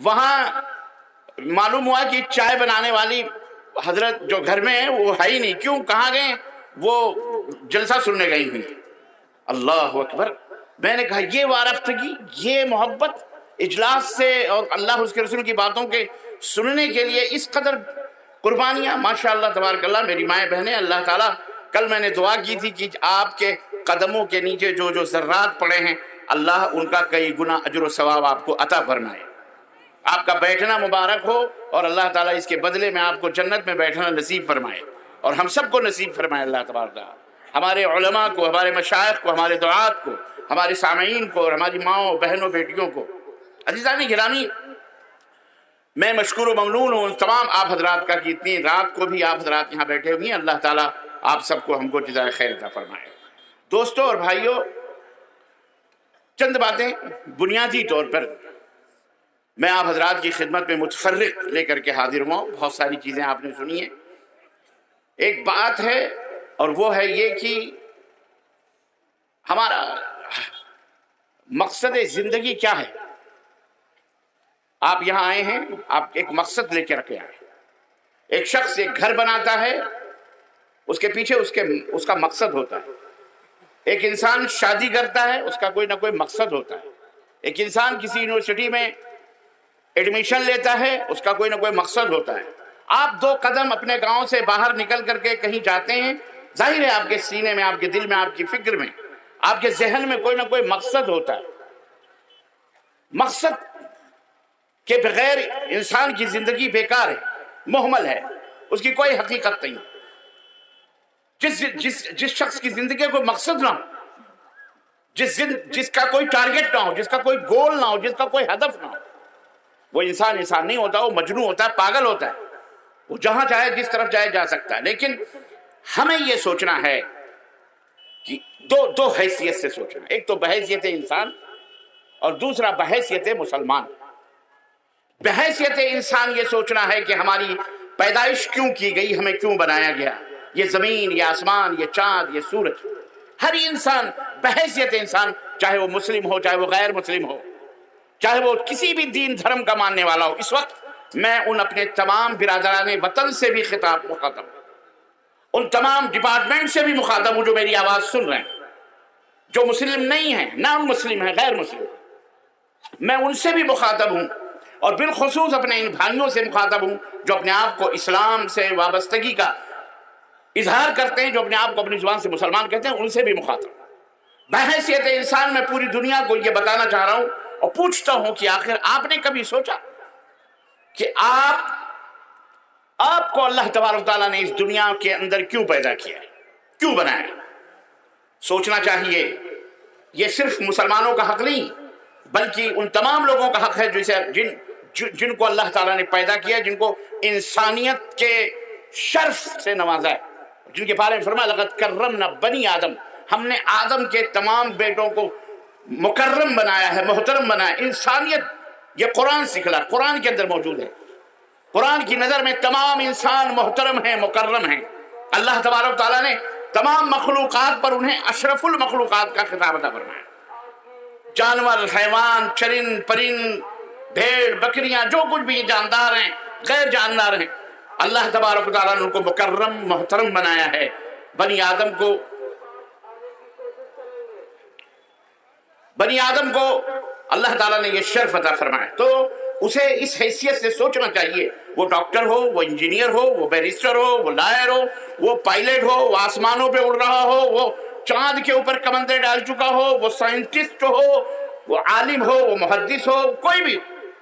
وہاں معلوم ہوا کہ چائے بنانے والی حضرت جو گھر میں ہے وہ ہے ہی نہیں. کیوں؟ کہاں گئے؟ وہ جلسہ سننے گئی ہوئی. اللہ اکبر. میں نے کہا یہ وارفتگی، یہ محبت اجلاس سے اور اللہ اس کے رسول کی باتوں کے سننے کے لیے اس قدر قربانیاں. ماشاءاللہ تبارک اللہ. میری مائیں بہنیں، اللہ تعالیٰ، کل میں نے دعا کی تھی کہ آپ کے قدموں کے نیچے جو جو ذرات پڑے ہیں اللہ ان کا کئی گنا اجر و ثواب آپ کو عطا فرمائے. آپ کا بیٹھنا مبارک ہو اور اللہ تعالیٰ اس کے بدلے میں آپ کو جنت میں بیٹھنا نصیب فرمائے اور ہم سب کو نصیب فرمائے اللہ تبارک تعالیٰ. ہمارے علماء کو، ہمارے مشائخ کو، ہمارے دعات کو، ہمارے سامعین کو اور ہماری ماؤں بہنوں بیٹیوں کو. عزیزان گرامی، میں مشکور و ممنون ہوں تمام آپ حضرات کا کہ اتنی رات کو بھی آپ حضرات یہاں بیٹھے ہوئے ہیں. اللہ تعالیٰ آپ سب کو، ہم کو جزائے خیر عطا فرمائے. دوستوں اور بھائیوں، چند باتیں بنیادی طور پر میں آپ حضرات کی خدمت میں متفرق لے کر کے حاضر ہوا ہوں. بہت ساری چیزیں آپ نے سنی ہیں. ایک بات ہے اور وہ ہے یہ کہ ہمارا مقصد زندگی کیا ہے. آپ یہاں آئے ہیں، آپ ایک مقصد لے کے رکھے آئے. ایک شخص ایک گھر بناتا ہے، اس کے پیچھے اس کا مقصد ہوتا ہے. ایک انسان شادی کرتا ہے، اس کا کوئی نہ کوئی مقصد ہوتا ہے. ایک انسان کسی یونیورسٹی میں ایڈمیشن لیتا ہے، اس کا کوئی نہ کوئی مقصد ہوتا ہے. آپ 2 قدم اپنے گاؤں سے باہر نکل کر کے کہیں جاتے ہیں، ظاہر ہے آپ کے سینے میں، آپ کے دل میں، آپ کی فکر میں، آپ کے ذہن میں کوئی نہ کوئی مقصد ہوتا ہے. مقصد کے بغیر انسان کی زندگی بیکار ہے، مہمل ہے، اس کی کوئی حقیقت نہیں. جس شخص کی زندگی کو مقصد نہ ہو، جس کا کوئی ٹارگٹ نہ ہو، جس کا کوئی گول نہ ہو، جس کا کوئی ہدف نہ ہو، وہ انسان نہیں ہوتا. وہ مجنون ہوتا ہے، پاگل ہوتا ہے. وہ جہاں چاہے، جس طرف چاہے جا سکتا ہے. لیکن ہمیں یہ سوچنا ہے کہ دو حیثیت سے سوچنا. ایک تو بحیثیت انسان اور دوسرا بحیثیت مسلمان. بحیثیت انسان یہ سوچنا ہے کہ ہماری پیدائش کیوں کی گئی، ہمیں کیوں بنایا گیا. یہ زمین، یہ آسمان، یہ چاند، یہ سورج، ہر انسان بحیثیت انسان، چاہے وہ مسلم ہو، چاہے وہ غیر مسلم ہو، چاہے وہ کسی بھی دین دھرم کا ماننے والا ہو. اس وقت میں ان اپنے تمام برادران وطن سے بھی مخاطب ہوں، ان تمام ڈپارٹمنٹ سے بھی مخاطب ہوں جو میری آواز سن رہے ہیں، جو مسلم نہیں ہیں، نان مسلم ہیں، غیر مسلم. میں ان سے بھی مخاطب ہوں اور بالخصوص اپنے ان بھائیوں سے مخاطب ہوں جو اپنے آپ کو اسلام سے وابستگی کا اظہار کرتے ہیں، جو اپنے آپ کو اپنی زبان سے مسلمان کہتے ہیں. ان سے بھی مخاطب. بحیثیت انسان میں پوری دنیا کو یہ بتانا چاہ رہا ہوں اور پوچھتا ہوں کہ آخر آپ نے کبھی سوچا کہ آپ کو اللہ تبارک تعالیٰ نے اس دنیا کے اندر کیوں پیدا کیا ہے، کیوں بنایا؟ سوچنا چاہیے. یہ صرف مسلمانوں کا حق نہیں بلکہ ان تمام لوگوں کا حق ہے جن کو اللہ تعالیٰ نے پیدا کیا، جن کو انسانیت کے شرف سے نوازا ہے، جن کے بارے میں فرمایا لقد کرمنا بنی آدم. ہم نے آدم کے تمام بیٹوں کو مکرم بنایا ہے، محترم بنایا. انسانیت یہ قرآن سکھلا، قرآن کے اندر موجود ہے. قرآن کی نظر میں تمام انسان محترم ہیں، مکرم ہیں. اللہ تبارک تعالیٰ نے تمام مخلوقات پر انہیں اشرف المخلوقات کا خطاب عطا فرمایا. جانور، حیوان، چرند پرند، بھیڑ بکریاں، جو کچھ بھی جاندار ہیں، غیر جاندار ہیں، اللہ تبارک تعالیٰ نے ان کو مکرم محترم بنایا ہے. بنی آدم کو اللہ تعالیٰ نے یہ شرف عطا فرمایا. تو اسے اس حیثیت سے سوچنا چاہیے. وہ ڈاکٹر ہو، وہ انجینئر ہو، وہ بیرسٹر ہو، وہ لائر ہو، وہ پائلٹ ہو، وہ آسمانوں پہ اڑ رہا ہو، وہ چاند کے اوپر کمندے ڈال چکا ہو، وہ سائنٹسٹ ہو، وہ عالم ہو، وہ محدث ہو، کوئی بھی،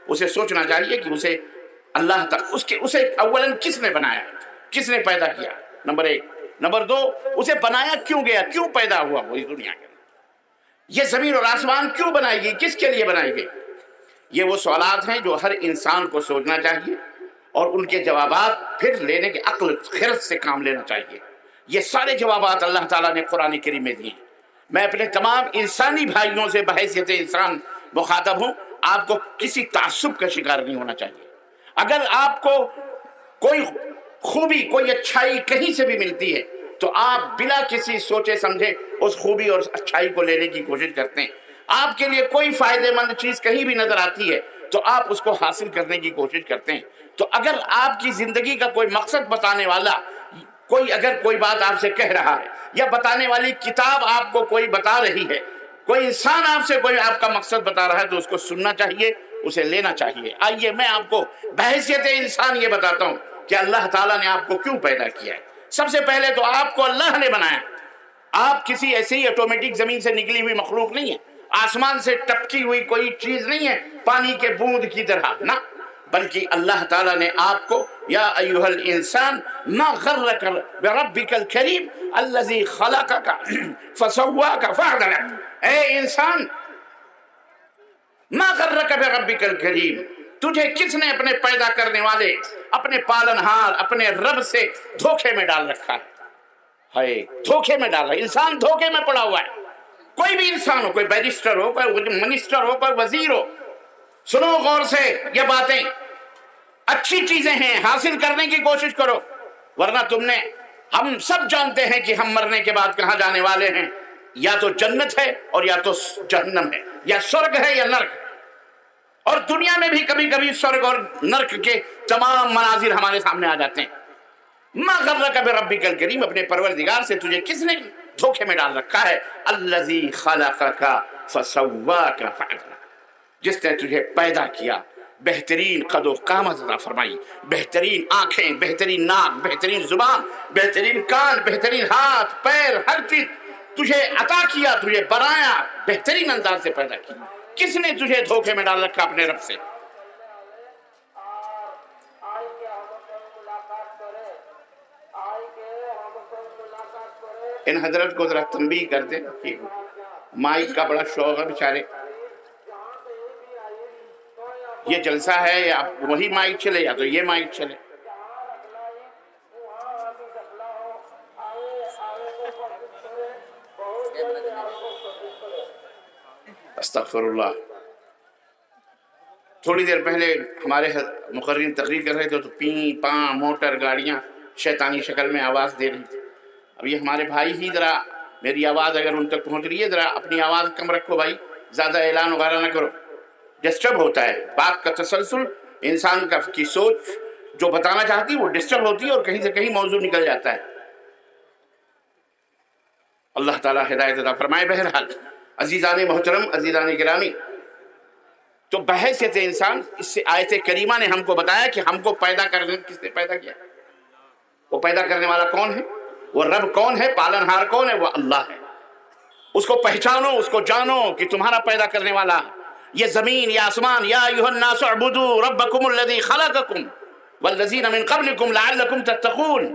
اسے سوچنا چاہیے کہ اسے اللہ تعالیٰ اسے اولاً کس نے بنایا، کس نے پیدا کیا، نمبر 1. نمبر 2، اسے بنایا کیوں گیا، کیوں پیدا ہوا وہ اس دنیا کے. یہ زمین اور آسمان کیوں بنائی گئی، کس کے لیے بنائی گئی. یہ وہ سوالات ہیں جو ہر انسان کو سوچنا چاہیے اور ان کے جوابات پھر لینے کے عقل خرد سے کام لینا چاہیے. یہ سارے جوابات اللہ تعالیٰ نے قرآن کریم میں دیے. میں اپنے تمام انسانی بھائیوں سے بحیثیت انسان مخاطب ہوں. آپ کو کسی تعصب کا شکار نہیں ہونا چاہیے. اگر آپ کو کوئی خوبی، کوئی اچھائی کہیں سے بھی ملتی ہے تو آپ بلا کسی سوچے سمجھے اس خوبی اور اچھائی کو لینے کی کوشش کرتے ہیں. آپ کے لیے کوئی فائدہ مند چیز کہیں بھی نظر آتی ہے تو آپ اس کو حاصل کرنے کی کوشش کرتے ہیں. تو اگر آپ کی زندگی کا کوئی مقصد بتانے والا اگر کوئی بات آپ سے کہہ رہا ہے یا بتانے والی کتاب آپ کو کوئی بتا رہی ہے، کوئی انسان آپ سے کوئی آپ کا مقصد بتا رہا ہے، تو اس کو سننا چاہیے، اسے لینا چاہیے. آئیے میں آپ کو بحیثیت انسان یہ بتاتا ہوں کہ اللہ تعالیٰ نے آپ کو کیوں پیدا کیا ہے. سب سے پہلے تو آپ کو اللہ نے بنایا. آپ کسی ایسی آٹومیٹک زمین سے نکلی ہوئی مخلوق نہیں ہے، آسمان سے ٹپکی ہوئی کوئی چیز نہیں ہے پانی کے بوند کی طرح، نہ، بلکہ اللہ تعالیٰ نے آپ کو یا ایھا الانسان ما غرک بربک الکریم الذی خلقک فسواک فعدلک. اے انسان، ما غرک بربک الکریم، تجھے کس نے اپنے پیدا کرنے والے، اپنے پالنہار، اپنے رب سے دھوکے میں ڈال رکھا ہے. دھوکے میں ڈالا. انسان دھوکے میں پڑا ہوا ہے. کوئی بھی انسان ہو، کوئی بیرسٹر ہو، کوئی منسٹر ہو، کوئی وزیر ہو، سنو غور سے یہ باتیں. اچھی چیزیں ہیں، حاصل کرنے کی کوشش کرو، ورنہ ہم سب جانتے ہیں کہ ہم مرنے کے بعد کہاں جانے والے ہیں. یا تو جنت ہے اور یا تو جہنم ہے، یا سرگ ہے یا نرک. اور دنیا میں بھی کبھی کبھی سرگ اور نرک کے تمام مناظر ہمارے سامنے آ جاتے ہیں. ما غرک بربک الکریم، اپنے پروردگار سے تجھے کس نے دھوکے میں ڈال رکھا ہے. الذی خلقک فسواک فعدلک، جس نے تجھے پیدا کیا، بہترین قد و قامت عطا فرمائی، بہترین آنکھیں، بہترین ناک، بہترین زبان، بہترین کان، بہترین ہاتھ پیر، ہر چیز تجھے عطا کیا، تجھے بنایا، بہترین انداز سے پیدا کیا. کس نے تجھے دھوکے میں ڈال رکھا اپنے رب سے؟ ان حضرت کو ذرا تنبیہ کر دیں کہ مائک کا بڑا شوق ہے بیچارے. یہ جلسہ ہے، یا وہی مائک چلے یا تو یہ مائک چلے. استغفر اللہ. تھوڑی دیر پہلے ہمارے مقررین تقریر کر رہے تھے تو پیں پاں موٹر گاڑیاں شیطانی شکل میں آواز دے رہی تھی. اب یہ ہمارے بھائی ہی، ذرا میری آواز اگر ان تک پہنچ رہی ہے، ذرا اپنی آواز کم رکھو بھائی، زیادہ اعلان وغیرہ نہ کرو، ڈسٹرب ہوتا ہے. بات کا تسلسل، انسان کی سوچ جو بتانا چاہتی ہے وہ ڈسٹرب ہوتی ہے اور کہیں سے کہیں موضوع نکل جاتا ہے. اللہ تعالیٰ ہدایت عطا فرمائے. بہرحال عزیزان محترم، عزیزان گرامی، تو بحیثیت انسان، اس سے آیت کریمہ نے ہم کو بتایا کہ ہم کو پیدا کرنے کس نے پیدا کیا. وہ پیدا کرنے والا کون ہے؟ وہ رب کون ہے؟ پالنہار کون ہے؟ وہ اللہ ہے. اس کو پہچانو، اس کو جانو کہ تمہارا پیدا کرنے والا یہ زمین، یہ آسمان. یا ایھا الناس اعبدوا ربکم الذی خلقکم والذین من قبلکم لعلکم تتقون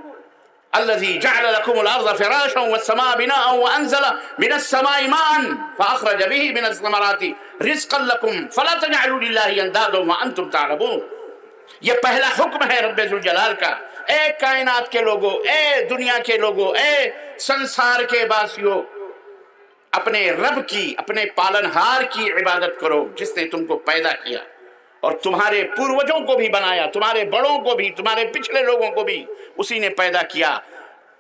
الذی جعل لکم الارض فراشا والسماء بناء وانزل من السماء ماء فاخرج به من الثمرات رزقا لکم فلا تجعلوا للہ اندادا وانتم تعلمون. یہ پہلا حکم ہے رب ذوالجلال کا. اے کائنات کے لوگوں، اے دنیا کے لوگوں، اے سنسار کے باسیوں، اپنے رب کی، اپنے پالنہار کی عبادت کرو جس نے تم کو پیدا کیا اور تمہارے پوروجوں کو بھی بنایا، تمہارے بڑوں کو بھی، تمہارے پچھلے لوگوں کو بھی اسی نے پیدا کیا.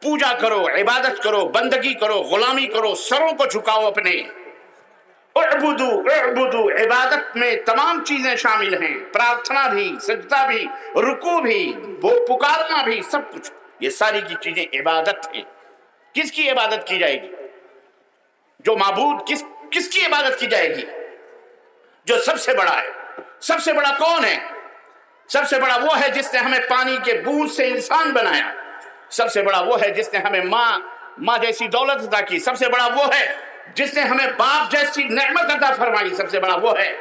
پوجا کرو، عبادت کرو، بندگی کرو، غلامی کرو، سروں کو جھکاؤ اپنے. اعبدو، عبادت میں تمام چیزیں شامل ہیں، پرارتھنا بھی، سجدہ بھی، رکوع بھی، پکارنا بھی، سب کچھ یہ ساری کی چیزیں عبادت ہیں. کس کی عبادت کی جائے گی؟ جو معبود کس کی عبادت کی جائے گی؟ جو سب سے بڑا ہے. سب سے بڑا کون ہے؟ سب سے بڑا وہ ہے جس نے ہمیں پانی کے بوند سے انسان بنایا. سب سے بڑا وہ ہے جس نے ہمیں ماں جیسی دولت عطا کی. سب سے بڑا وہ ہے جس نے ہمیں باپ جیسی نعمت عطا فرمائی. سب سے بڑا وہ ہے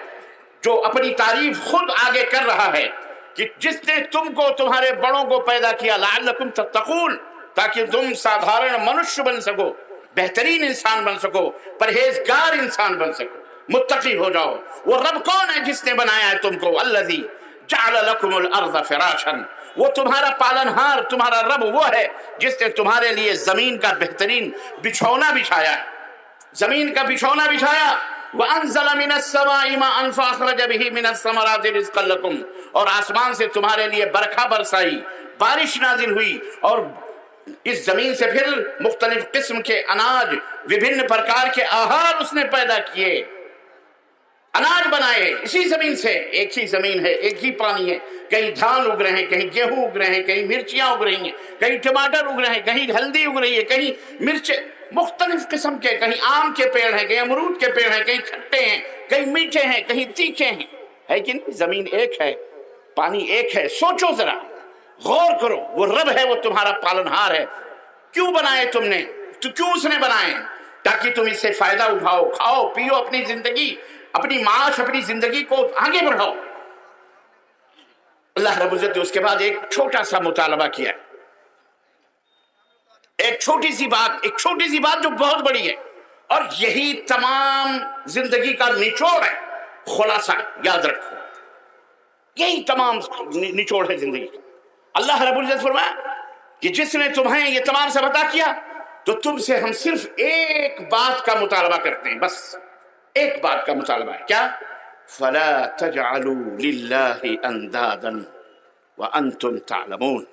جو اپنی تعریف خود آگے کر رہا ہے کہ جس نے تم کو، تمہارے بڑوں کو پیدا کیا لعلکم تتقون، تاکہ تم سادھارن منشیہ بن سکو، بہترین انسان بن سکو، پرہیزگار انسان بن سکو، متقی ہو جاؤ. وہ رب کون ہے جس نے بنایا ہے تم کو؟ الذی جعل لکم الارض فراشا، وہ تمہارا پالنہار، تمہارا رب وہ ہے جس نے تمہارے لیے زمین کا بہترین بچھونا بچھایا، زمین کا بچھونا بچھایا. وانزل من السماء ماء فاخرج به من الثمرات رزقا لکم، اور آسمان سے تمہارے لیے برکھا برسائی، بارش نازل ہوئی، اور اس زمین سے پھر مختلف قسم کے اناج، وبھن پرکار کے آہار اس نے پیدا کیے. अनाज बनाए इसी जमीन से, एक ही जमीन है, एक ही पानी है, कहीं धान उग रहे हैं, कहीं गेहूं उग रहे हैं, कहीं मिर्चियां उग रही हैं, कहीं टमाटर उग रहे हैं, कहीं हल्दी उग रही है, कहीं मिर्च मुख्तलिफ किस्म के, कहीं आम के पेड़ हैं, कहीं अमरूद के पेड़ हैं, कहीं खट्टे हैं, कहीं मीठे हैं, कहीं तीखे हैं, है कि नहीं? जमीन एक है, पानी एक है। सोचो जरा, गौर करो, वो रब है, वो तुम्हारा पालनहार है। क्यों बनाए तुमने? तो क्यों उसने बनाए? ताकि तुम इससे फायदा उठाओ, खाओ पियो, अपनी जिंदगी, अपनी माश, अपनी जिंदगी को आगे बढ़ाओ। अल्लाह रब्बुल इज्जत ने उसके बाद एक छोटा सा मुतालबा किया, एक छोटी सी बात जो बहुत बड़ी है, और यही तमाम जिंदगी का निचोड़ है, खुलासा। याद रखो, यही तमाम निचोड़ है जिंदगी का। अल्लाह रब्बुल इज्जत फरमाया कि जिसने तुम्हें ये तमाम सब अता किया, तो तुमसे हम सिर्फ एक बात का मुतालबा करते हैं, बस एक बात का मुतालबा है। क्या? फला तजअलू लिल्लाहि अंदादन व अंतुम तालमून।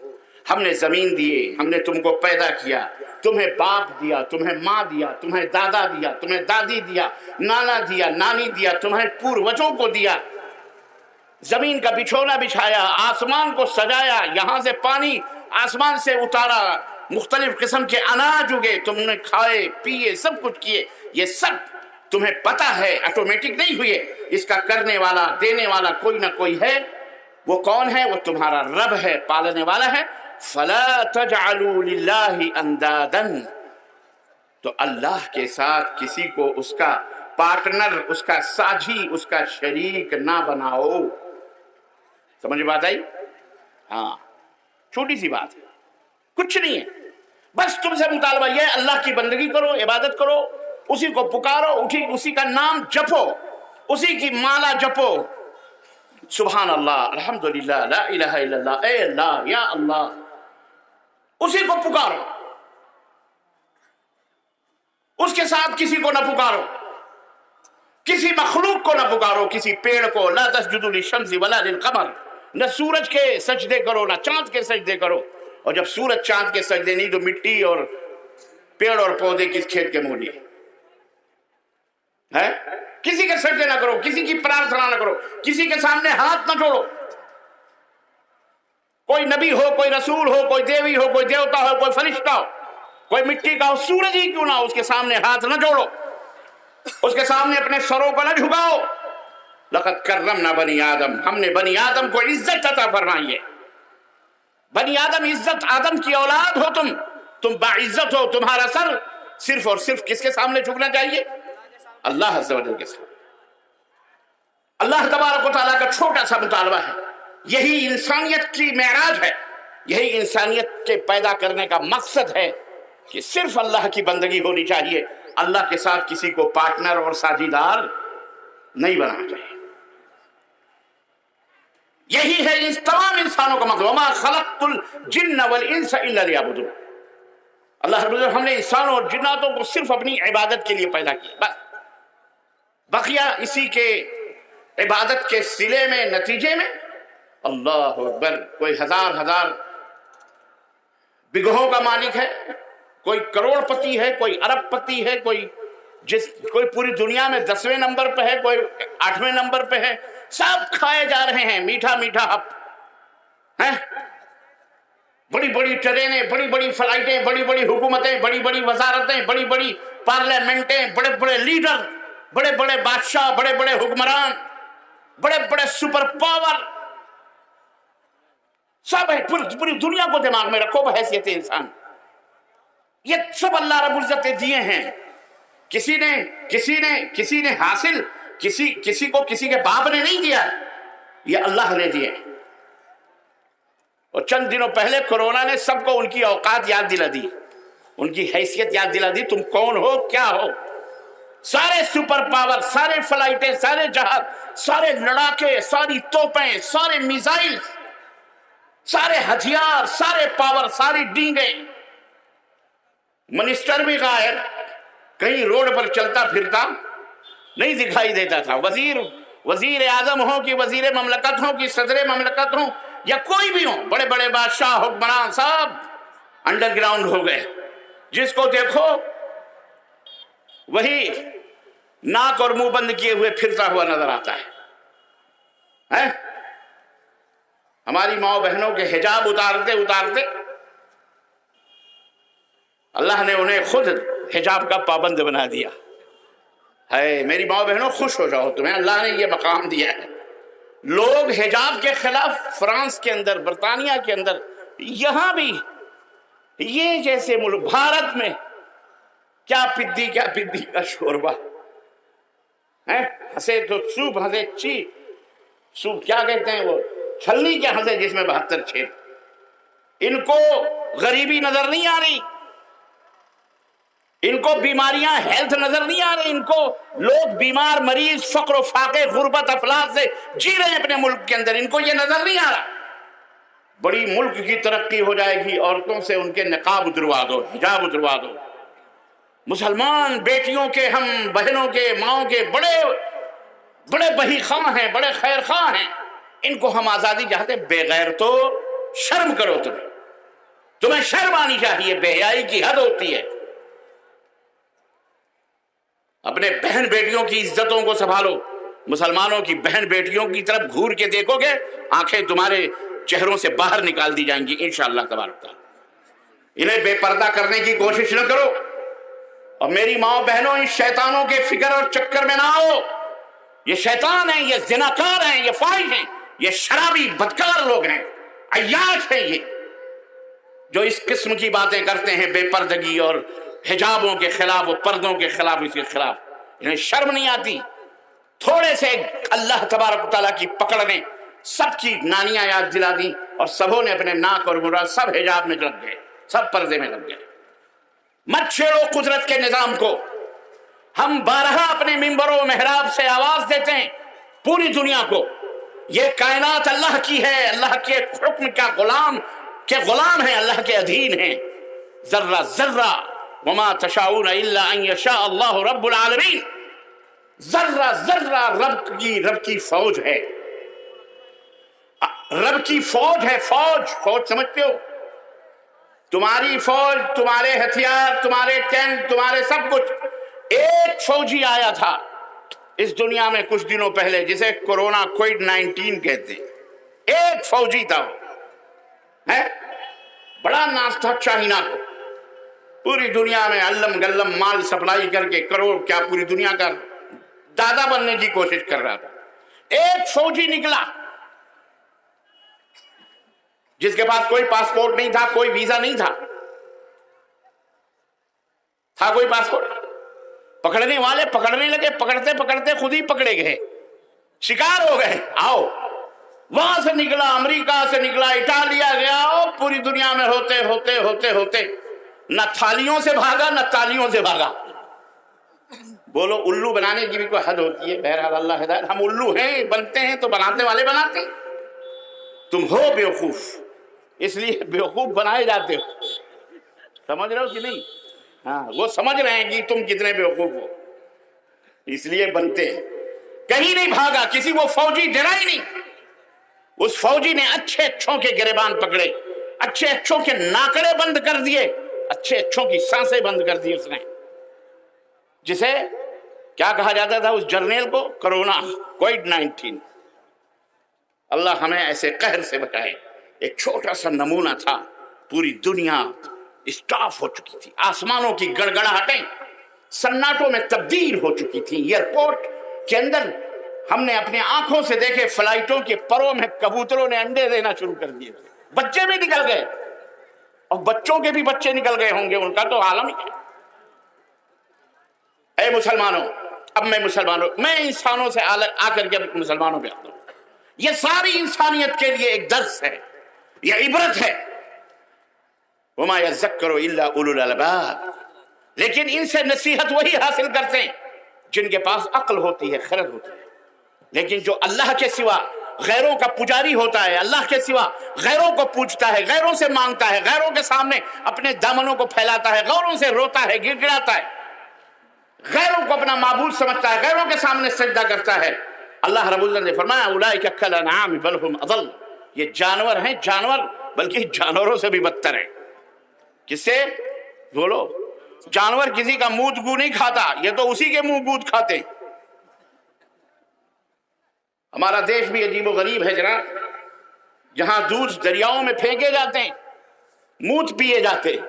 हमने जमीन दिए, हमने तुमको पैदा किया, तुम्हें बाप दिया, तुम्हें माँ दिया, तुम्हें दादा दिया, तुम्हें दादी दिया, नाना दिया, नानी दिया, तुम्हें पूर्वजों को दिया, जमीन का बिछोना बिछाया, आसमान को सजाया, यहां से पानी आसमान से उतारा, मुख्तलिफ किस्म के अनाज उगे, तुमने खाए पिए, सब कुछ किए। ये सब तुम्हें पता है, ऑटोमेटिक नहीं हुए। इसका करने वाला, देने वाला कोई ना कोई है। वो कौन है? वो तुम्हारा रब है, पालने वाला है। फला तजअलू लिल्लाहि अंदादन, तो अल्लाह के साथ किसी को उसका पार्टनर, उसका साझी, उसका शरीक ना बनाओ। समझ बात आई? हाँ, छोटी सी बात है, कुछ नहीं है। बस तुमसे मुतालबा ये, अल्लाह की बंदगी करो, इबादत करो, उसी को पुकारो, उसी का नाम जपो, उसी की माला जपो। सुभान अल्लाह, अल्हम्दुलिल्लाह, ला इलाहा इल्लल्लाह, ए अल्लाह, या अल्लाह, उसी को पुकारो, उसके साथ किसी को ना पुकारो, किसी मखलूक को ना पुकारो, किसी पेड़ को। ला तस्जुदू लिशम्सी वला लिलकमर, न सूरज के सजदे करो, ना चांद के सजदे करो। और जब सूरज चांद के सजदे नहीं, तो मिट्टी और पेड़ और पौधे किस खेत के मूली है? किसी के सजदे ना करो, किसी की प्रार्थना ना करो, किसी के सामने हाथ ना जोड़ो। कोई नबी हो, कोई रसूल हो, कोई देवी हो, कोई देवता हो, कोई फरिश्ता हो, कोई मिट्टी का हो, सूरज ही क्यों ना हो, उसके सामने हाथ ना जोड़ो, उसके सामने अपने सरों को ना झुकाओ। लक़द कर्रमना बनी आदम, हमने बनी आदम को इज्जत अता फरमाई है। बनी आदम इज्जत, आदम की औलाद हो तुम बाइज्जत हो। तुम्हारा सर सिर्फ और सिर्फ किसके सामने झुकना चाहिए? अल्लाह अज़्ज़ व जल के सामने। अल्लाह तबारक व तआला का छोटा सा मुतालबा है। यही इंसानियत की मेराज है, यही इंसानियत के पैदा करने का मकसद है कि सिर्फ अल्लाह की बंदगी होनी चाहिए, अल्लाह के साथ किसी को पार्टनर और साझीदार नहीं बनाना चाहिए। यही है इस तमाम इंसानों का मकसद। वमा खलक़तुल जिन्न वल इंस इल्ला लियअबुदून। अल्लाह रब्बुल इज्जत हमने इंसानों और जिन्नातों को सिर्फ अपनी इबादत के लिए पैदा किया, बस। बकिया इसी के इबादत के सिले में, नतीजे में अल्लाह अकबर, कोई हजार बिगहों का मालिक है, कोई करोड़पति है, कोई अरबपति है, कोई पूरी दुनिया में 10वें नंबर पे है, कोई 8वें नंबर पे है। सब खाए जा रहे हैं मीठा मीठा हप है। बड़ी बड़ी ट्रेनें, बड़ी बड़ी फ्लाइटें, बड़ी बड़ी हुकूमतें, बड़ी बड़ी वजारतें, बड़ी बड़ी पार्लियामेंटें, बड़े बड़े लीडर, बड़े बड़े बादशाह, बड़े बड़े हुक्मरान, बड़े बड़े सुपर पावर, सब है। पूरी दुनिया को दिमाग में रखो बहैसियत इंसान। ये सब अल्लाह रब्बुल इज्जत ने दिए हैं। किसी ने हासिल, किसी को किसी के बाप ने नहीं दिया, ये अल्लाह ने दिए। और चंद दिनों पहले कोरोना ने सबको उनकी औकात याद दिला दी, उनकी हैसियत याद दिला दी, तुम कौन हो, क्या हो। सारे सुपर पावर, सारे फ्लाइटें, सारे जहाज, सारे लड़ाके, सारी तोपें, सारे मिसाइल, सारे हथियार, सारे पावर, सारी डींगे। मिनिस्टर भी गायब, कहीं रोड पर चलता फिरता नहीं दिखाई देता था। वजीर आजम हो कि वजीर ममलकत हो कि सदर ममलकत हो या कोई भी हो, बड़े बड़े बादशाह हुक्मरान सब अंडरग्राउंड हो गए। जिसको देखो वही नाक और मुंह बंद किए हुए फिरता हुआ नजर आता है? हमारी माओ बहनों के हिजाब उतारते उतारते अल्लाह ने उन्हें खुद हिजाब का पाबंद बना दिया है। मेरी माओ बहनों, खुश हो जाओ, तुम्हें अल्लाह ने ये मकाम दिया है। लोग हिजाब के खिलाफ फ्रांस के अंदर, बर्तानिया के अंदर, यहां भी ये जैसे मुल्क भारत में क्या पिद्दी का शोरबा है। हंसे तो सूप, हंसे ची सूप, क्या कहते हैं वो, छलनी के हंसे जिसमें 72 छेद। इनको गरीबी नजर नहीं आ रही, इनको बीमारियां हेल्थ नजर नहीं आ रही, इनको लोग बीमार, मरीज, फक्र, फाके, गुर्बत, अफलास से जी रहे हैं अपने मुल्क के अंदर, इनको ये नजर नहीं आ रहा। बड़ी मुल्क की तरक्की हो जाएगी, औरतों से उनके निकाब उतरवा दो, हिजाब उतरवा दो। मुसलमान बेटियों के, हम बहनों के, माओं के बड़े बड़े बही खां हैं, बड़े खैर खां हैं, इनको हम आजादी चाहते। बेगैर तो शर्म करो, तुम्हें शर्म आनी चाहिए, बेहयाई की हद होती है। अपने बहन बेटियों की इज्जतों को संभालो। मुसलमानों की बहन बेटियों की तरफ घूर के देखोगे, आंखें तुम्हारे चेहरों से बाहर निकाल दी जाएंगी इंशाअल्लाह तबारक तआला। इन्हें बेपर्दा करने की कोशिश न करो। और मेरी माओ बहनों, इन शैतानों के फिक्र और चक्कर में ना आओ। ये शैतान हैं, ये जिनाकार हैं, ये फाहिश हैं, ये शराबी बदकार लोग हैं, अय्याश हैं, ये जो इस किस्म की बातें करते हैं बेपर्दगी और हिजाबों के खिलाफ और पर्दों के खिलाफ, इसके खिलाफ। इन्हें शर्म नहीं आती। थोड़े से अल्लाह तबारक तआला की पकड़ ने सबकी नानियां याद दिला दी और सबों ने अपने नाक और मुराद सब हिजाब में लग गए, सब पर्दे में लग गए। मत छेड़ो कुदरत के निजाम को। हम बारहा अपने मिंबरों मेहराब से आवाज देते हैं पूरी दुनिया को, ये कायनात अल्लाह की है, अल्लाह के हुक्म का गुलाम है, अल्लाह के अधीन है। जर्रा जर्रा वमा तशाऊन इल्ला अन यशा अल्लाहु रब्बुल आलमीन। जर्रा जर्रा रब की फौज है, रब की फौज है। फौज समझते हो? तुम्हारी फौज, तुम्हारे हथियार, तुम्हारे टैंक, तुम्हारे सब कुछ। एक फौजी आया था इस दुनिया में कुछ दिनों पहले, जिसे कोरोना कोविड-19 कहते हैं। एक फौजी था, है बड़ा नाज था चाइना को, पूरी दुनिया में अल्लम गल्लम माल सप्लाई करके करोड़ क्या पूरी दुनिया का दादा बनने की कोशिश कर रहा था। एक फौजी निकला जिसके पास कोई पासपोर्ट नहीं था, कोई वीजा नहीं था कोई पासपोर्ट। पकड़ने वाले पकड़ने लगे, पकड़ते पकड़ते खुद ही पकड़े गए, शिकार हो गए। आओ, वहां से निकला, अमेरिका से निकला, इटालिया गया, और पूरी दुनिया में होते होते होते होते न थालियों से भागा न तालियों से भागा। बोलो, उल्लू बनाने की भी कोई हद होती है। बहरहाल अल्लाह हिदायत। हम उल्लू हैं, बनते हैं तो बनाने वाले बनाते। तुम हो बेवकूफ, इसलिए बेवकूफ बनाए जाते हो। समझ रहे हो कि नहीं? हाँ, वो समझ रहे हैं कि तुम कितने बेवकूफ हो, इसलिए बनते हैं। कहीं नहीं भागा, किसी वो फौजी डरा ही नहीं। उस फौजी ने अच्छे अच्छों के गिरेबान पकड़े, अच्छे अच्छों के नाकड़े बंद कर दिए, अच्छे अच्छों की सांसें बंद कर दी उसने। जिसे क्या कहा जाता था उस जर्नेल को? कोरोना कोविड-19। अल्लाह हमें ऐसे कहर से बचाए। एक छोटा सा नमूना था, पूरी दुनिया स्टॉप हो चुकी थी, आसमानों की गड़गड़ाहटें सन्नाटों में तब्दील हो चुकी थी। एयरपोर्ट के अंदर हमने अपने आंखों से देखे फ्लाइटों के परों में कबूतरों ने अंडे देना शुरू कर दिए, बच्चे भी निकल गए, और बच्चों के भी बच्चे निकल गए होंगे, उनका तो आलम ही है। ऐ मुसलमानों, अब मैं इंसानों से आकर के मुसलमानों पे आता हूं। यह सारी इंसानियत के लिए एक दर्स है, यह इबरत है। वमा यज़क्करु इल्ला उलुल अलबाब। लेकिन इनसे नसीहत वही हासिल करते हैं जिनके पास अक्ल होती है, खरद होती है। लेकिन जो अल्लाह के सिवा गैरों का पुजारी होता है, अल्लाह के सिवा गैरों को पूछता है, गैरों से मांगता है, गैरों के सामने अपने दामनों को फैलाता है, गैरों से रोता है, गिड़गिड़ाता है, गैरों को अपना माबूद समझता है, गैरों के सामने सजदा करता है, अल्लाह रब्बुल इज्जत ने फरमाया उलाइका कल अनआम बल हुम अदल। ये जानवर हैं, जानवर, बल्कि जानवरों से भी बदतर है। किससे? बोलो, जानवर किसी का मुंह गू नहीं खाता, ये तो उसी के मुंह गूद खाते। ہمارا دیش بھی عجیب و غریب ہے جناب، جہاں دودھ دریاؤں میں پھینکے جاتے ہیں، موت پیے جاتے ہیں،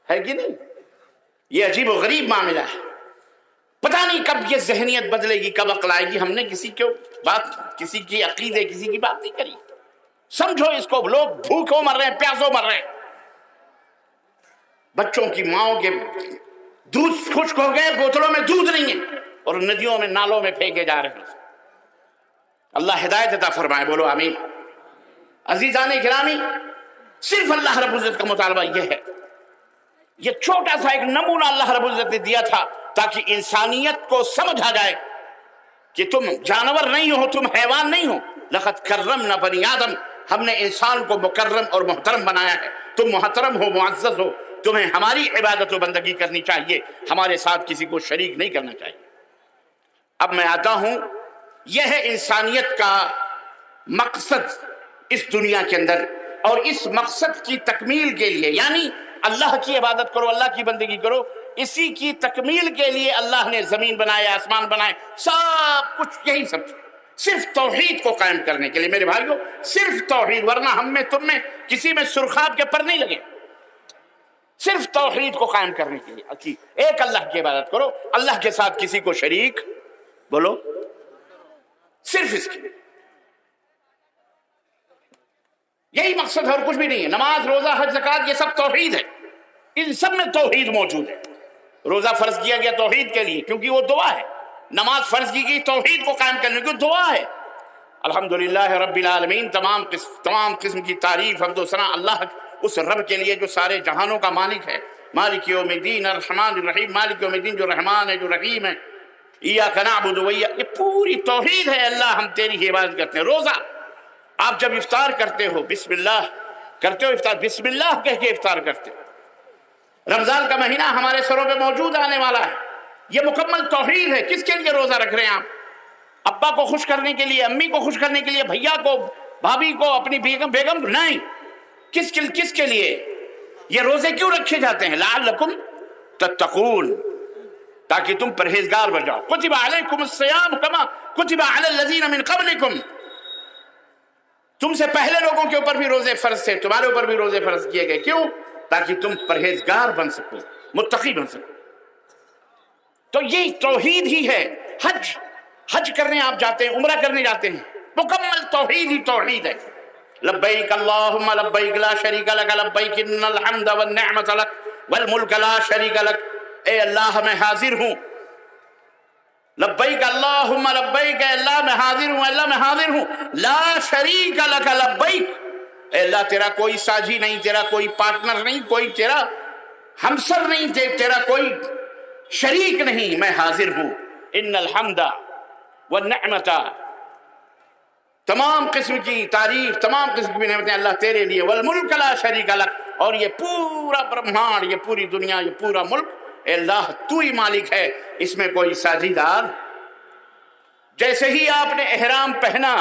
ہے کہ نہیں؟ یہ عجیب و غریب معاملہ ہے۔ پتہ نہیں کب یہ ذہنیت بدلے گی، کب عقل آئے گی۔ ہم نے کسی کی عقیدے، کسی کی بات نہیں کری۔ سمجھو اس کو، لوگ بھوکوں مر رہے ہیں، پیاسوں مر رہے ہیں، بچوں کی ماؤں کے دودھ خشک ہو گئے، بوتلوں میں دودھ نہیں ہے، اور ندیوں میں نالوں میں پھینکے جا رہے ہیں۔ اللہ ہدایت عطا فرمائے، بولو آمین۔ عزیزان گرامی، صرف اللہ رب العزت کا مطالبہ یہ ہے، یہ چھوٹا سا ایک نمونہ اللہ رب العزت نے دیا تھا تاکہ انسانیت کو سمجھ آ جائے کہ تم جانور نہیں ہو، تم حیوان نہیں ہو۔ لقد کرمنا بنی آدم، ہم نے انسان کو مکرم اور محترم بنایا ہے۔ تم محترم ہو، معزز ہو، تمہیں ہماری عبادت و بندگی کرنی چاہیے، ہمارے ساتھ کسی کو شریک نہیں کرنا چاہیے۔ اب میں آتا ہوں، یہ ہے انسانیت کا مقصد اس دنیا کے اندر، اور اس مقصد کی تکمیل کے لیے، یعنی اللہ کی عبادت کرو، اللہ کی بندگی کرو، اسی کی تکمیل کے لیے اللہ نے زمین بنائے، آسمان بنائے، سب کچھ یہی سب صرف توحید کو قائم کرنے کے لیے۔ میرے بھائیوں، صرف توحید، ورنہ ہم میں، تم میں، کسی میں سرخاب کے پر نہیں لگے۔ صرف توحید کو قائم کرنے کے لیے، ایک اللہ کی عبادت کرو، اللہ کے ساتھ کسی کو شریک، بولو، صرف اس کی، یہی مقصد ہے اور کچھ بھی نہیں ہے۔ نماز، روزہ، حج، زکوٰۃ، یہ سب توحید ہے، ان سب میں توحید موجود ہے۔ روزہ فرض کیا گیا توحید کے لیے کیونکہ وہ دعا ہے، نماز فرض کی گئی توحید کو قائم کرنے کی، دعا ہے۔ الحمدللہ رب العالمین، تمام قسم کی تعریف، حمد و ثنا اللہ اس رب کے لیے جو سارے جہانوں کا مالک ہے۔ مالک یوم الدین، الرحمن الرحیم، مالک یوم الدین جو رحمان ہے، جو رحیم ہے، ایاک نعبد و ایاک، یہ پوری توحید ہے۔ اللہ ہم تیری ہی عبادت کرتے ہیں۔ روزہ، آپ جب افطار کرتے ہو، بسم اللہ کرتے ہو، افطار بسم اللہ کہہ کے افطار کرتے ہو۔ رمضان کا مہینہ ہمارے سروں پہ موجود آنے والا ہے، یہ مکمل توحید ہے۔ کس کے لیے روزہ رکھ رہے ہیں آپ؟ ابا کو خوش کرنے کے لیے، امی کو خوش کرنے کے لیے، بھیا کو، بھابھی کو، اپنی بیگم نہیں، کس کے لیے یہ روزے کیوں رکھے جاتے ہیں؟ لعلکم تتقون، تاکہ تم پرہیزگار بن جاؤ۔ کتب علیکم الصیام کما کتب علی الذین من قبلکم، تم سے پہلے لوگوں کے اوپر بھی روزے فرض تھے، تمہارے اوپر بھی روزے فرض کیے گئے۔ کیوں؟ تاکہ تم پرہیزگار بن سکو، متقی بن سکو۔ تو یہ توحید ہی ہے۔ حج کرنے آپ جاتے ہیں، عمرہ کرنے جاتے ہیں، مکمل توحید ہی توحید ہے۔ لبیک اللہم لبیک لا شریک لک لبیک ان الحمد والنعمت لک والملک لا شریک لک، اے اللہ میں حاضر ہوں، لبیک اللہم لبیک، اے اللہ میں حاضر ہوں، اللہ میں حاضر ہوں، لا شریک لک لبیک، اے اللہ تیرا کوئی ساجی نہیں، تیرا کوئی پارٹنر نہیں، کوئی تیرا ہمسر نہیں، تیرا کوئی شریک نہیں، میں حاضر ہوں۔ ان الحمد والنعمت، تمام قسم کی تعریف، تمام قسم کی نعمتیں اللہ تیرے لیے، والملک لا شریک لک، اور یہ پورا برہمانڈ، یہ پوری دنیا، یہ پورا ملک، اے اللہ تو ہی مالک ہے، اس میں کوئی ساجیدار۔ جیسے ہی آپ نے احرام پہنا،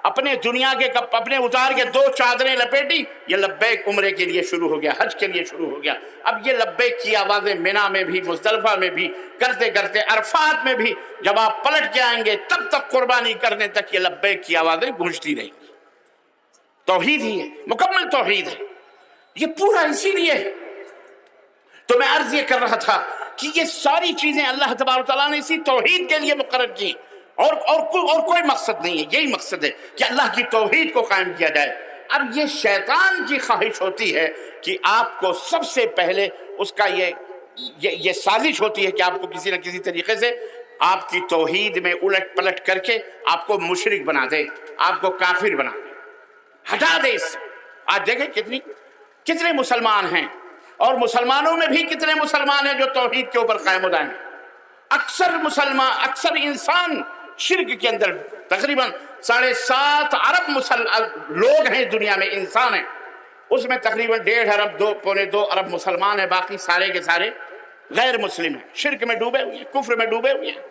اپنے دنیا کے اپنے اتار کے 2 چادریں لپیٹی، یہ لبیک عمرے کے لیے شروع ہو گیا، حج کے لیے شروع ہو گیا۔ اب یہ لبیک کی آوازیں مینا میں بھی، مزدلفہ میں بھی، کرتے کرتے عرفات میں بھی، جب آپ پلٹ کے آئیں گے تب تک قربانی کرنے تک یہ لبیک کی آوازیں گونجتی رہیں گی۔ توحید ہی ہے، مکمل توحید ہے، یہ پورا اسی لیے ہے۔ تو میں عرض یہ کر رہا تھا کہ یہ ساری چیزیں اللہ تبارک و تعالیٰ نے اسی توحید کے لیے مقرر کی، اور کوئی مقصد نہیں ہے، یہی مقصد ہے کہ اللہ کی توحید کو قائم کیا جائے۔ اب یہ شیطان کی خواہش ہوتی ہے کہ آپ کو سب سے پہلے اس کا یہ سازش ہوتی ہے کہ آپ کو کسی نہ کسی طریقے سے آپ کی توحید میں الٹ پلٹ کر کے آپ کو مشرک بنا دے، آپ کو کافر بنا دے، ہٹا دے اس سے۔ آج دیکھیں کتنے مسلمان ہیں، اور مسلمانوں میں بھی کتنے مسلمان ہیں جو توحید کے اوپر قائم و دائم ہیں۔ اکثر انسان شرک کے اندر، تقریباً 7.5 ارب لوگ ہیں دنیا میں، انسان ہیں، اس میں تقریباً 1.5 ارب 2.25 ارب مسلمان ہیں، باقی سارے کے سارے غیر مسلم ہیں، شرک میں ڈوبے ہوئے ہیں، کفر میں ڈوبے ہوئے ہیں،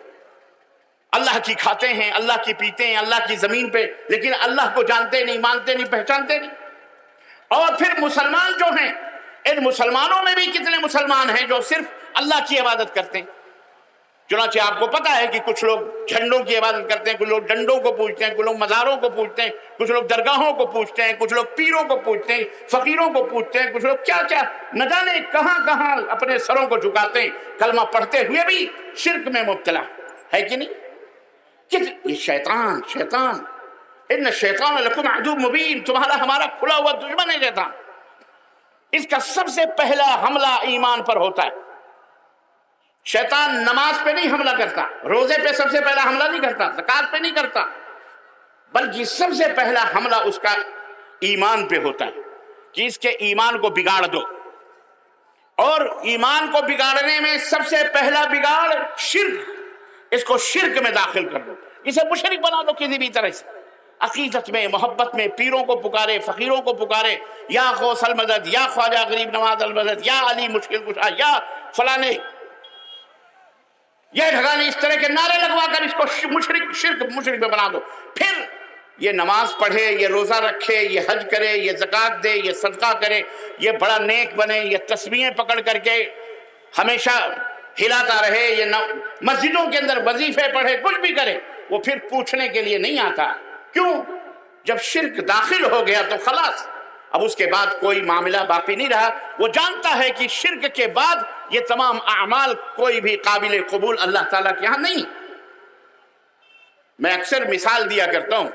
اللہ کی کھاتے ہیں، اللہ کی پیتے ہیں، اللہ کی زمین پہ، لیکن اللہ کو جانتے نہیں، مانتے نہیں، پہچانتے نہیں۔ اور پھر مسلمان جو ہیں، ان مسلمانوں میں بھی کتنے مسلمان ہیں جو صرف اللہ کی عبادت کرتے ہیں، चुनाचे आपको पता है कि कुछ लोग झंडों की इबादत करते हैं, कुछ लोग डंडों को पूजते हैं, कुछ लोग मज़ारों को पूजते हैं, कुछ लोग दरगाहों को पूजते हैं, कुछ लोग पीरों को पूजते हैं, फकीरों को पूजते हैं, कुछ लोग क्या क्या न जाने कहां कहां अपने सरों को झुकाते हैं, कलमा पढ़ते हुए भी शिर्क में मुब्तला है कि नहीं? ये शैतान शैतान इन्न शैतान लकुम अदुव्वुम मुबीन, तुम्हारा हमारा खुला हुआ दुश्मन है शैतान। इसका सबसे पहला हमला ईमान पर होता है। शैतान नमाज पे नहीं हमला करता, रोजे पे सबसे पहला हमला नहीं करता, ज़कात पे नहीं करता, बल्कि सबसे पहला हमला उसका ईमान पे होता है कि इसके ईमान को बिगाड़ दो। और ईमान को बिगाड़ने में सबसे पहला बिगाड़ शिर्क, इसको शिर्क में दाखिल कर दो, इसे मुशरिक बना दो किसी भी तरह से। अकीदत में, मोहब्बत में पीरों को पुकारे, फकीरों को पुकारे, या गौसल मदद, या ख्वाजा गरीब नवाज अल मदद, या अली मुश्किल कुशा, या फलाने, ये ढगाने, इस तरह के नारे लगवा कर इसको शिर्क मुशरिक में बना दो। फिर ये नमाज पढ़े, ये रोजा रखे, ये हज करे, ये ज़कात दे, ये सदका करे, ये बड़ा नेक बने, ये तस्बीहें पकड़ करके हमेशा हिलाता रहे, ये मस्जिदों के अंदर वजीफे पढ़े, कुछ भी करे, वो फिर पूछने के लिए नहीं आता। क्यों? जब शिर्क दाखिल हो गया तो खलास, अब उसके बाद कोई मामला बाकी नहीं रहा। वो जानता है कि शिर्क के बाद ये तमाम अमाल कोई भी काबिल कबूल अल्लाह ताला के यहां नहीं। मैं अक्सर मिसाल दिया करता हूं,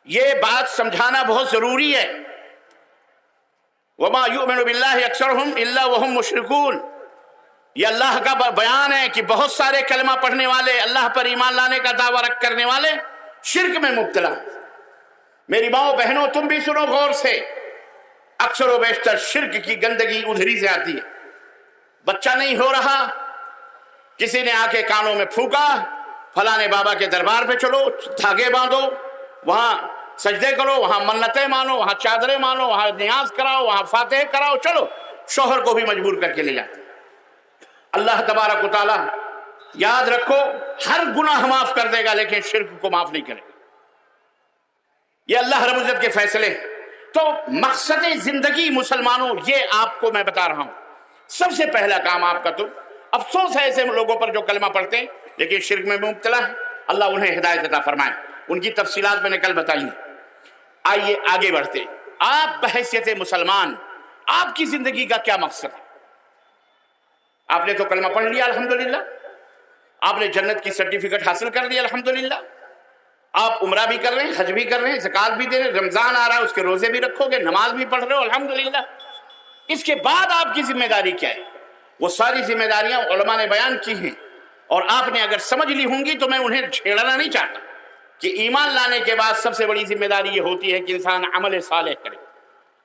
ये बात समझाना बहुत जरूरी है। वमा युमिनु बिल्लाहि अक्सरुहुम इल्ला वहुम मुशरिकून, ये अल्लाह का बयान है कि बहुत सारे कलमा पढ़ने वाले, अल्लाह पर ईमान लाने का दावा रख करने वाले शिर्क में मुब्तला। मेरी माओ बहनों, तुम भी सुनो गौर से, अक्सर व बेशतर शिर्क की गंदगी उधरी से आती है। बच्चा नहीं हो रहा, किसी ने आके कानों में फूका, फलाने बाबा के दरबार पे चलो, धागे बांधो, वहां सजदे करो, वहां मन्नतें मानो, वहां चादरें मानो, वहां नियाज कराओ, वहां फातिह कराओ, चलो। शोहर को भी मजबूर करके ले जाते। अल्लाह तबारक व तआला, याद रखो, हर गुनाह माफ कर देगा, लेकिन शिर्क को माफ नहीं करेगा। ये अल्लाह रब्बुल इज्जत के फैसले हैं। तो मकसद जिंदगी मुसलमानों, ये आपको मैं बता रहा हूं, सबसे पहला काम आपका, तो अफसोस है ऐसे लोगों पर जो कलमा पढ़ते हैं लेकिन शिर्क में मुब्तला है। अल्लाह उन्हें हिदायत अता फरमाए। उनकी तफसीलात मैंने कल बताई हैं। आइए आगे बढ़ते। आप बहैसियत मुसलमान, आपकी जिंदगी का क्या मकसद है? आपने तो कलमा पढ़ लिया अल्हम्दुलिल्लाह, आपने जन्नत की सर्टिफिकेट हासिल कर ली अल्हम्दुलिल्लाह, आप उम्रा भी कर रहे हैं, हज भी कर रहे हैं, ज़कात भी दे रहे हैं, रमजान आ रहा है उसके रोजे भी रखोगे, नमाज भी पढ़ रहे हो अल्हम्दुलिल्लाह। इसके बाद आपकी जिम्मेदारी क्या है? वो सारी जिम्मेदारियां उलमा ने बयान की हैं, और आपने अगर समझ ली होंगी तो मैं उन्हें छेड़ना नहीं चाहता कि ईमान लाने के बाद सबसे बड़ी जिम्मेदारी ये होती है कि इंसान अमल सालेह करे,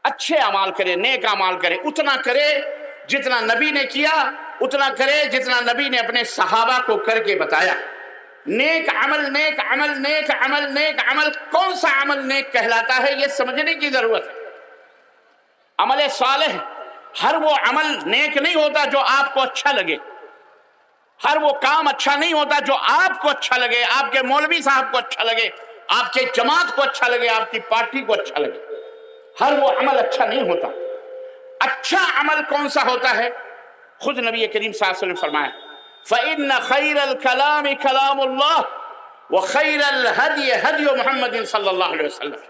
अच्छे अमाल करे, नेक अमाल करे, उतना करे जितना नबी ने किया, उतना करे जितना नबी ने अपने सहाबा को करके बताया। नेक अमल, नेक अमल, नेक अमल, नेक अमल, कौन सा अमल नेक कहलाता है ये समझने की जरूरत है। अमल सालेह, हर वो अमल नेक नहीं होता जो आपको अच्छा लगे, हर वो काम अच्छा नहीं होता जो आपको अच्छा लगे, आपके मौलवी साहब को अच्छा लगे, आपके जमात को अच्छा लगे, आपकी पार्टी को अच्छा लगे, हर वो अमल अच्छा नहीं होता। अच्छा अमल कौन सा होता है? खुद नबी करीम सल्लल्लाहु अलैहि वसल्लम फरमाया, फ़इन्न खैरल कलाम कलामुल्लाह व खैरल हदी हदी मुहम्मद सल्लल्लाहु अलैहि वसल्लम।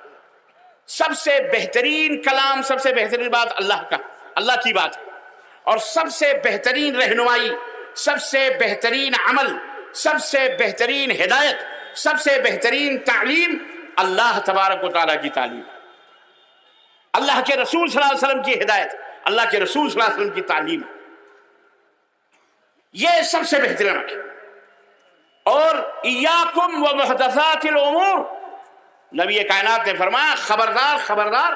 सबसे बेहतरीन कलाम, सबसे बेहतरीन बात अल्लाह की बात है, और सबसे बेहतरीन रहनुमाई, सबसे बेहतरीन अमल, सबसे बेहतरीन हिदायत, सबसे बेहतरीन तालीम अल्लाह तबारक व तआला की तालीम, अल्लाह के रसूल सल्लल्लाहु अलैहि वसल्लम की हिदायत, अल्लाह के रसूल सल्लल्लाहु अलैहि वसल्लम की तालीम, ये सबसे बेहतरीन अमल है। और इय्याकुम व मुहदसातिल उमूर, नबी कायनात ने फरमाया, खबरदार खबरदार,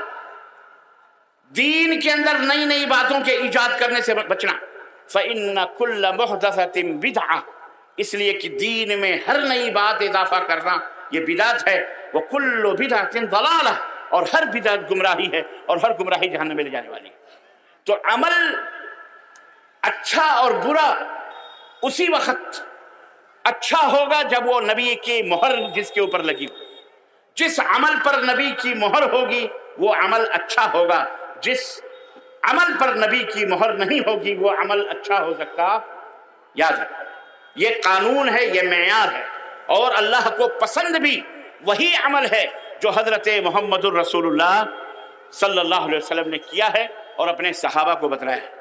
दीन के अंदर नई नई बातों के ईजाद करने से बचना। फ़इन्न कुल्ल मुहदसतिन बिदअह, इसलिए कि दीन में हर नई बात इजाफा करना ये बिदात है। वो कुल्लु बिदअतिन दलाला, और हर बिदात गुमराही है, और हर गुमराही जहन्नम में ले जाने वाली है। तो अमल अच्छा और बुरा उसी वक्त अच्छा होगा जब वो नबी की मोहर जिसके ऊपर लगी हो। जिस अमल पर नबी की मोहर होगी वो अमल अच्छा होगा, जिस अमल पर नबी की मोहर नहीं होगी वो अमल अच्छा हो सकता। याद रखो, یہ قانون ہے، یہ معیار ہے، اور اللہ کو پسند بھی وہی عمل ہے جو حضرت محمد الرسول اللہ صلی اللہ علیہ وسلم نے کیا ہے اور اپنے صحابہ کو بتلایا ہے۔